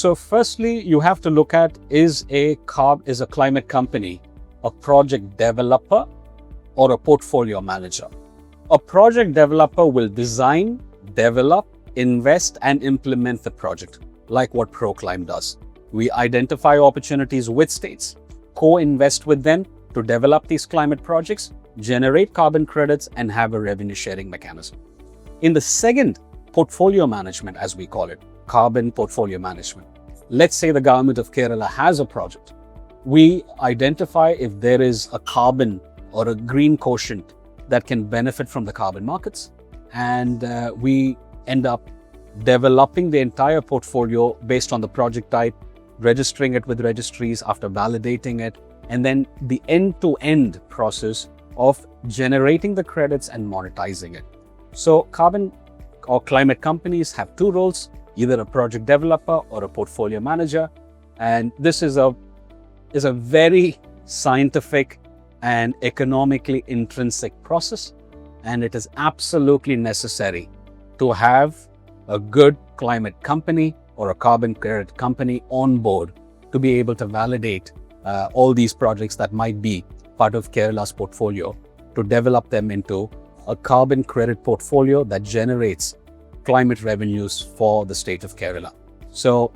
So firstly, you have to look at, is a climate company a project developer or a portfolio manager? A project developer will design, develop, invest, and implement the project, like what ProClime does. We identify opportunities with states, co-invest with them to develop these climate projects, generate carbon credits, and have a revenue sharing mechanism. In the second, portfolio management, as we call it, carbon portfolio management. Let's say the government of Kerala has a project. We identify if there is a carbon or a green quotient that can benefit from the carbon markets, and we end up developing the entire portfolio based on the project type, registering it with registries after validating it, and then the end-to-end process of generating the credits and monetizing it. So carbon or climate companies have two roles, either a project developer or a portfolio manager. And this is a very scientific and economically intrinsic process. And it is absolutely necessary to have a good climate company or a carbon credit company on board to be able to validate all these projects that might be part of Kerala's portfolio, to develop them into a carbon credit portfolio that generates climate revenues for the state of Kerala. So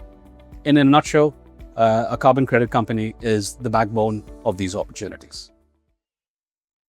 in a nutshell, a carbon credit company is the backbone of these opportunities.